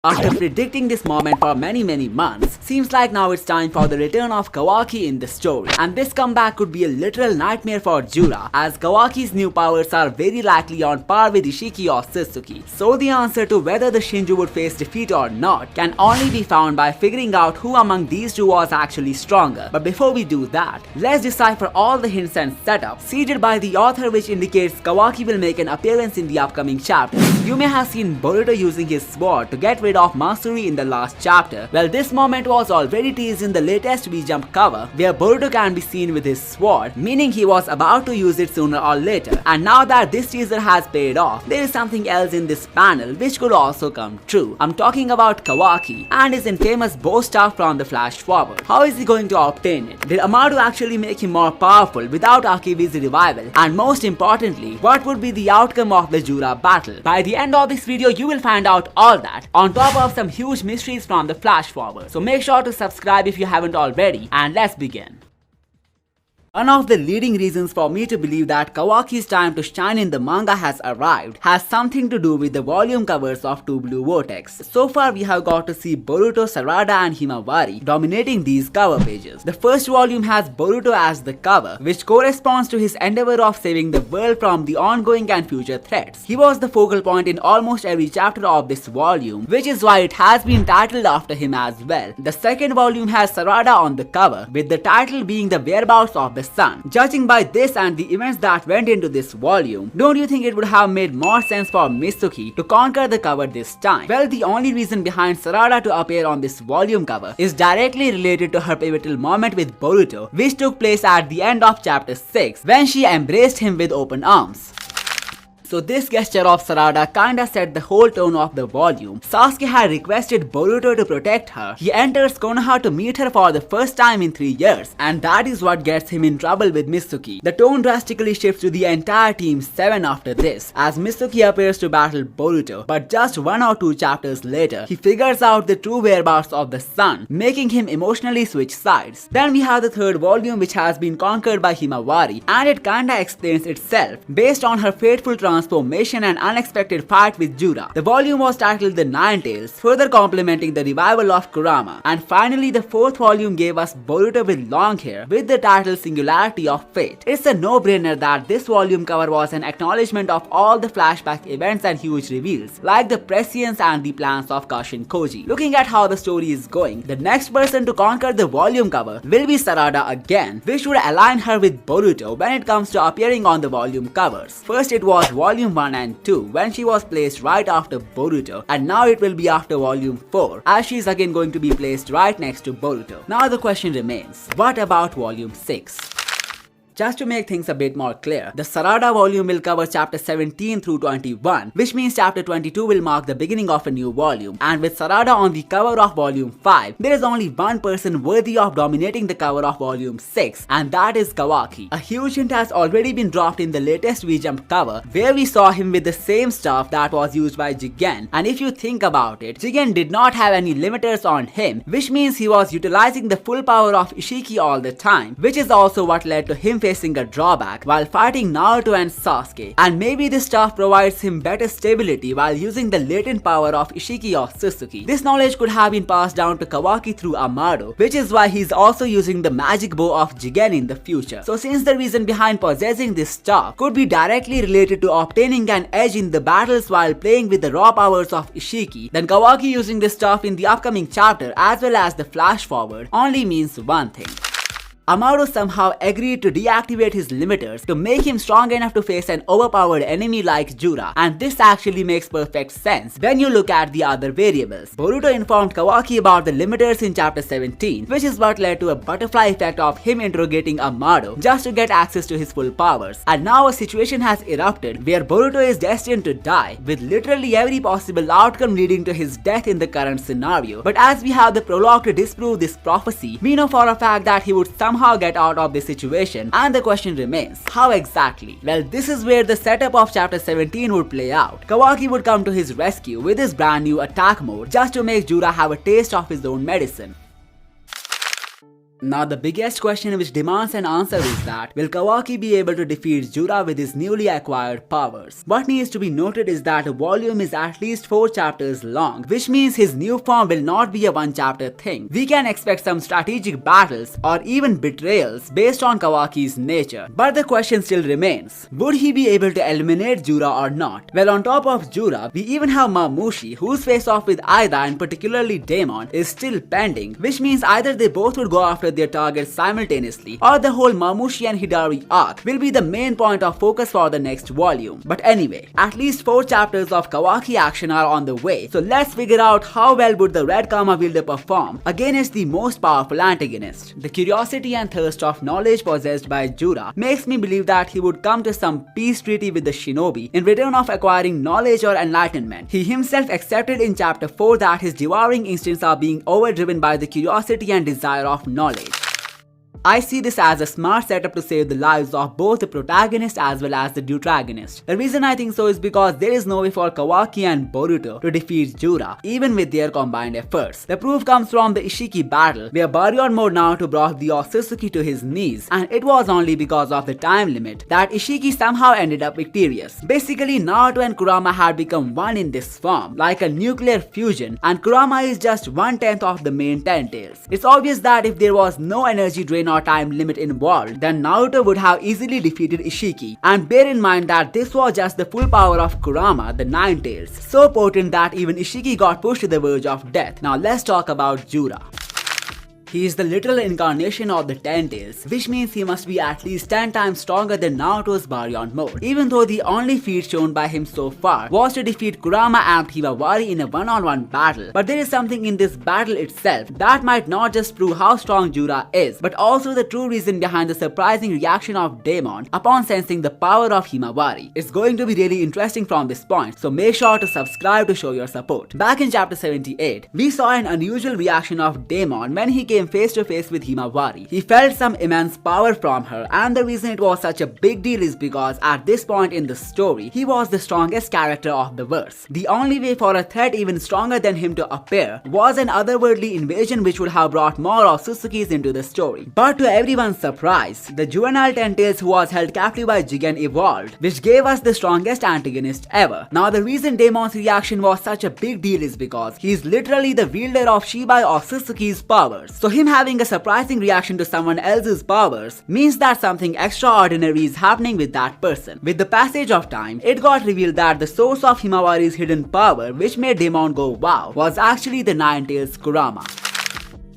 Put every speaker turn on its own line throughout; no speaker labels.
After predicting this moment for many months, seems like now it's time for the return of Kawaki in the story. And this comeback could be a literal nightmare for Jura, as Kawaki's new powers are very likely on par with Ishhiki Otsutsuki. So the answer to whether the Shinju would face defeat or not can only be found by figuring out who among these two was actually stronger. But before we do that, let's decipher all the hints and setup seeded by the author, which indicates Kawaki will make an appearance in the upcoming chapters. You may have seen Boruto using his sword to get rid of Matsuri in the last chapter. Well, this moment was already teased in the latest V-Jump cover, where Boruto can be seen with his sword, meaning he was about to use it sooner or later. And now that this teaser has paid off, there is something else in this panel which could also come true. I'm talking about Kawaki and his infamous bow staff from the flash forward. How is he going to obtain it? Did Amado actually make him more powerful without Akibi's revival? And most importantly, what would be the outcome of the Jura battle? By the end of this video, you will find out all that, on top of some huge mysteries from the flash forward. So make sure to subscribe if you haven't already, and let's begin. One of the leading reasons for me to believe that Kawaki's time to shine in the manga has arrived has something to do with the volume covers of Two Blue Vortex. So far we have got to see Boruto, Sarada and Himawari dominating these cover pages. The first volume has Boruto as the cover, which corresponds to his endeavor of saving the world from the ongoing and future threats. He was the focal point in almost every chapter of this volume, which is why it has been titled after him as well. The second volume has Sarada on the cover, with the title being The Whereabouts of the Sun. Judging by this and the events that went into this volume, don't you think it would have made more sense for Mitsuki to conquer the cover this time? Well, the only reason behind Sarada to appear on this volume cover is directly related to her pivotal moment with Boruto, which took place at the end of chapter 6 when she embraced him with open arms. So this gesture of Sarada kinda set the whole tone of the volume. Sasuke had requested Boruto to protect her. He enters Konoha to meet her for the first time in 3 years, and that is what gets him in trouble with Mitsuki. The tone drastically shifts to the entire Team 7 after this, as Mitsuki appears to battle Boruto, but just 1 or 2 chapters later, he figures out the true whereabouts of the sun, making him emotionally switch sides. Then we have the third volume, which has been conquered by Himawari, and it kinda explains itself, based on her fateful transformation and unexpected fight with Jura. The volume was titled The Nine Tails, further complementing the revival of Kurama. And finally, the fourth volume gave us Boruto with long hair, with the title Singularity of Fate. It's a no-brainer that this volume cover was an acknowledgement of all the flashback events and huge reveals, like the prescience and the plans of Kashin Koji. Looking at how the story is going, the next person to conquer the volume cover will be Sarada again, which would align her with Boruto when it comes to appearing on the volume covers. First it was Volume 1 and 2 when she was placed right after Boruto, and now it will be after Volume 4 as she is again going to be placed right next to Boruto. Now the question remains, what about Volume 6? Just to make things a bit more clear, the Sarada volume will cover chapter 17 through 21, which means chapter 22 will mark the beginning of a new volume. And with Sarada on the cover of volume 5, there is only one person worthy of dominating the cover of volume 6, and that is Kawaki. A huge hint has already been dropped in the latest V-Jump cover, where we saw him with the same stuff that was used by Jigen. And if you think about it, Jigen did not have any limiters on him, which means he was utilizing the full power of Ishhiki all the time, which is also what led to him facing a drawback while fighting Naruto and Sasuke. And maybe this stuff provides him better stability while using the latent power of Ishhiki Otsutsuki. This knowledge could have been passed down to Kawaki through Amado, which is why he's also using the magic bow of Jigen in the future. So since the reason behind possessing this stuff could be directly related to obtaining an edge in the battles while playing with the raw powers of Ishhiki, then Kawaki using this stuff in the upcoming chapter as well as the flash forward only means one thing. Amado somehow agreed to deactivate his limiters to make him strong enough to face an overpowered enemy like Jura, and this actually makes perfect sense when you look at the other variables. Boruto informed Kawaki about the limiters in chapter 17, which is what led to a butterfly effect of him interrogating Amado just to get access to his full powers. And now a situation has erupted where Boruto is destined to die, with literally every possible outcome leading to his death in the current scenario. But as we have the prologue to disprove this prophecy, we know for a fact that he would somehow get out of this situation, and the question remains, how exactly? Well, this is where the setup of chapter 17 would play out. Kawaki would come to his rescue with his brand new attack mode just to make Jura have a taste of his own medicine. Now the biggest question which demands an answer is that, will Kawaki be able to defeat Jura with his newly acquired powers? What needs to be noted is that the volume is at least 4 chapters long, which means his new form will not be a one chapter thing. We can expect some strategic battles or even betrayals based on Kawaki's nature. But the question still remains, would he be able to eliminate Jura or not? Well, on top of Jura, we even have Mamushi, whose face-off with Aida and particularly Daemon is still pending, which means either they both would go after their targets simultaneously, or the whole Mamushi and Hidari arc will be the main point of focus for the next volume. But anyway, at least 4 chapters of Kawaki action are on the way, so let's figure out how well would the Red Karma wielder perform against the most powerful antagonist. The curiosity and thirst of knowledge possessed by Jura makes me believe that he would come to some peace treaty with the shinobi in return of acquiring knowledge or enlightenment. He himself accepted in chapter 4 that his devouring instincts are being overdriven by the curiosity and desire of knowledge. I see this as a smart setup to save the lives of both the protagonist as well as the deuteragonist. The reason I think so is because there is no way for Kawaki and Boruto to defeat Jura, even with their combined efforts. The proof comes from the Ishhiki battle, where Baryon Mode Naruto brought the Otsutsuki to his knees, and it was only because of the time limit that Ishhiki somehow ended up victorious. Basically, Naruto and Kurama had become one in this form, like a nuclear fusion, and Kurama is just 1/10 of the main 10 tails. It's obvious that if there was no energy drain or time limit involved, then Naruto would have easily defeated Ishhiki. And bear in mind that this was just the full power of Kurama, the 9 tails, so potent that even Ishhiki got pushed to the verge of death. Now let's talk about Jura. He is the literal incarnation of the 10 tails, which means he must be at least 10 times stronger than Naruto's Baryon mode, even though the only feat shown by him so far was to defeat Kurama and Himawari in a one-on-one battle. But there is something in this battle itself that might not just prove how strong Jura is, but also the true reason behind the surprising reaction of Daemon upon sensing the power of Himawari. It's going to be really interesting from this point, so make sure to subscribe to show your support. Back in chapter 78, we saw an unusual reaction of Daemon when he came face to face with Himawari. He felt some immense power from her, and the reason it was such a big deal is because at this point in the story, he was the strongest character of the verse. The only way for a threat even stronger than him to appear was an otherworldly invasion which would have brought more Otsutsukis into the story. But to everyone's surprise, the juvenile 10 tails who was held captive by Jigen evolved, which gave us the strongest antagonist ever. Now the reason Daemon's reaction was such a big deal is because he is literally the wielder of Shibai Otsutsuki's powers. So him having a surprising reaction to someone else's powers means that something extraordinary is happening with that person. With the passage of time, it got revealed that the source of Himawari's hidden power, which made Daemon go wow, was actually the 9 tails Kurama.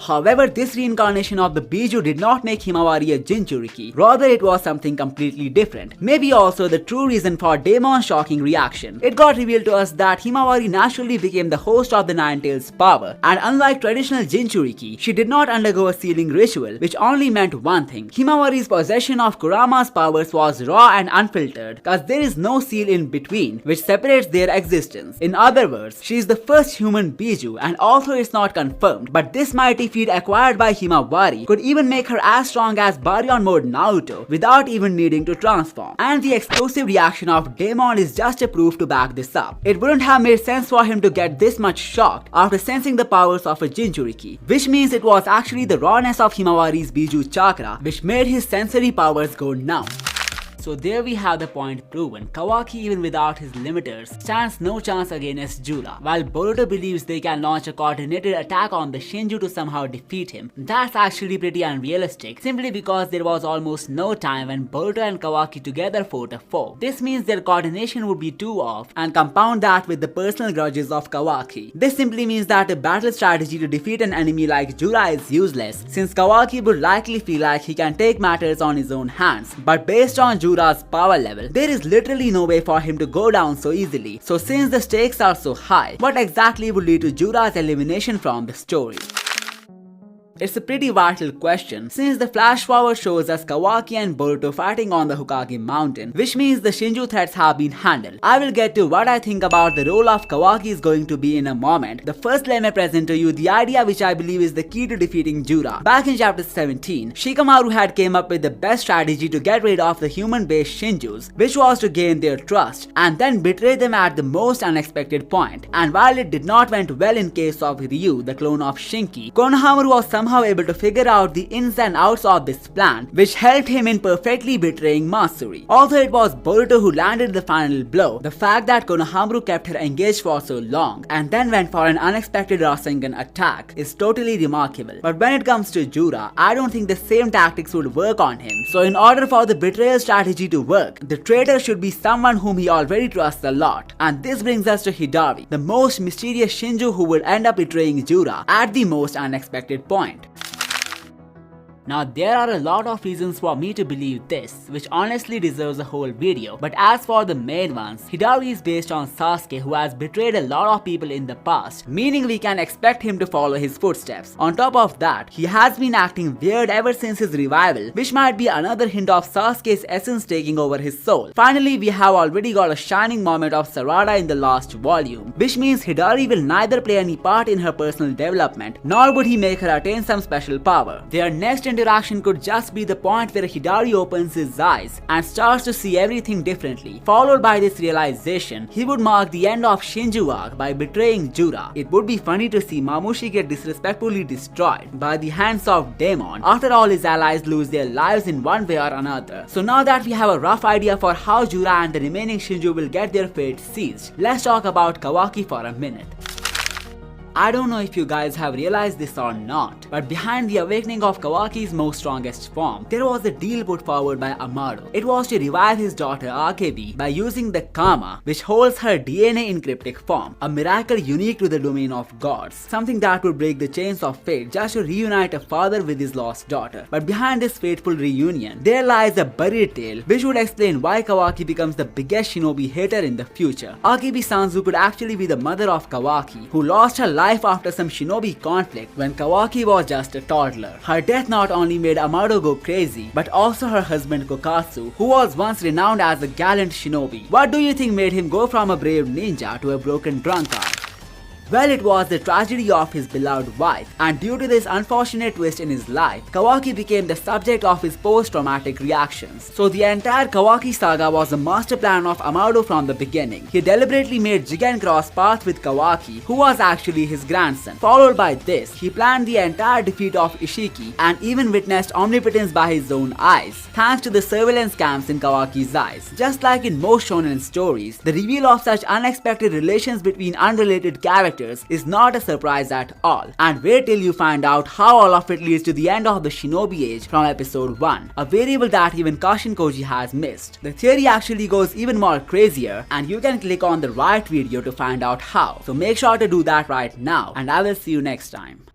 However, this reincarnation of the Biju did not make Himawari a Jinchuriki, rather it was something completely different. Maybe also the true reason for Daemon's shocking reaction. It got revealed to us that Himawari naturally became the host of the 9 tails power, and unlike traditional Jinchuriki, she did not undergo a sealing ritual, which only meant one thing. Himawari's possession of Kurama's powers was raw and unfiltered, cause there is no seal in between, which separates their existence. In other words, she is the first human Biju, and although it's not confirmed, but this mighty feat acquired by Himawari could even make her as strong as Baryon mode Naruto without even needing to transform. And the explosive reaction of Daemon is just a proof to back this up. It wouldn't have made sense for him to get this much shocked after sensing the powers of a Jinchuriki, which means it was actually the rawness of Himawari's Biju chakra which made his sensory powers go numb. So there we have the point proven. Kawaki, even without his limiters, stands no chance against Jura, while Boruto believes they can launch a coordinated attack on the Shinju to somehow defeat him. That's actually pretty unrealistic, simply because there was almost no time when Boruto and Kawaki together fought a foe. This means their coordination would be too off, and compound that with the personal grudges of Kawaki. This simply means that a battle strategy to defeat an enemy like Jura is useless, since Kawaki would likely feel like he can take matters on his own hands. But based on Jura's power level, there is literally no way for him to go down so easily. So since the stakes are so high, what exactly would lead to Jura's elimination from the story? It's a pretty vital question, since the flash forward shows us Kawaki and Boruto fighting on the Hokage mountain, which means the Shinju threats have been handled. I will get to what I think about the role of Kawaki is going to be in a moment. The first let me present to you the idea which I believe is the key to defeating Jura. Back in chapter 17, Shikamaru had came up with the best strategy to get rid of the human-based Shinjus, which was to gain their trust and then betray them at the most unexpected point. And while it did not went well in case of Ryu, the clone of Shinki, Konohamaru was somehow somehow able to figure out the ins and outs of this plan, which helped him in perfectly betraying Matsuri. Although it was Boruto who landed the final blow, the fact that Konohamaru kept her engaged for so long and then went for an unexpected Rasengan attack is totally remarkable. But when it comes to Jura, I don't think the same tactics would work on him. So in order for the betrayal strategy to work, the traitor should be someone whom he already trusts a lot. And this brings us to Hidari, the most mysterious Shinju who would end up betraying Jura at the most unexpected point. Now there are a lot of reasons for me to believe this, which honestly deserves a whole video, but as for the main ones, Hidari is based on Sasuke, who has betrayed a lot of people in the past, meaning we can expect him to follow his footsteps. On top of that, he has been acting weird ever since his revival, which might be another hint of Sasuke's essence taking over his soul. Finally, we have already got a shining moment of Sarada in the last volume, which means Hidari will neither play any part in her personal development, nor would he make her attain some special power. Their next interaction could just be the point where Hidari opens his eyes and starts to see everything differently. Followed by this realization, he would mark the end of Shinju arc by betraying Jura. It would be funny to see Mamushi get disrespectfully destroyed by the hands of Demon after all his allies lose their lives in one way or another. So now that we have a rough idea for how Jura and the remaining Shinju will get their fate seized, let's talk about Kawaki for a minute. I don't know if you guys have realized this or not, but behind the awakening of Kawaki's most strongest form, there was a deal put forward by Amado. It was to revive his daughter Akebi by using the Kama, which holds her DNA in cryptic form, a miracle unique to the domain of gods, something that would break the chains of fate just to reunite a father with his lost daughter. But behind this fateful reunion, there lies a buried tale which would explain why Kawaki becomes the biggest shinobi hater in the future. Akebi Sanzu could actually be the mother of Kawaki, who lost her life after some shinobi conflict when Kawaki was just a toddler. Her death not only made Amado go crazy, but also her husband Kokatsu, who was once renowned as a gallant shinobi. What do you think made him go from a brave ninja to a broken drunkard? Well, it was the tragedy of his beloved wife, and due to this unfortunate twist in his life, Kawaki became the subject of his post-traumatic reactions. So the entire Kawaki saga was a master plan of Amado from the beginning. He deliberately made Jigen cross paths with Kawaki, who was actually his grandson. Followed by this, he planned the entire defeat of Ishhiki and even witnessed omnipotence by his own eyes, thanks to the surveillance cams in Kawaki's eyes. Just like in most shonen stories, the reveal of such unexpected relations between unrelated characters is not a surprise at all, and wait till you find out how all of it leads to the end of the shinobi age from episode 1, a variable that even Kashin Koji has missed. The theory actually goes even more crazier, and you can click on the right video to find out how, so make sure to do that right now, and I will see you next time.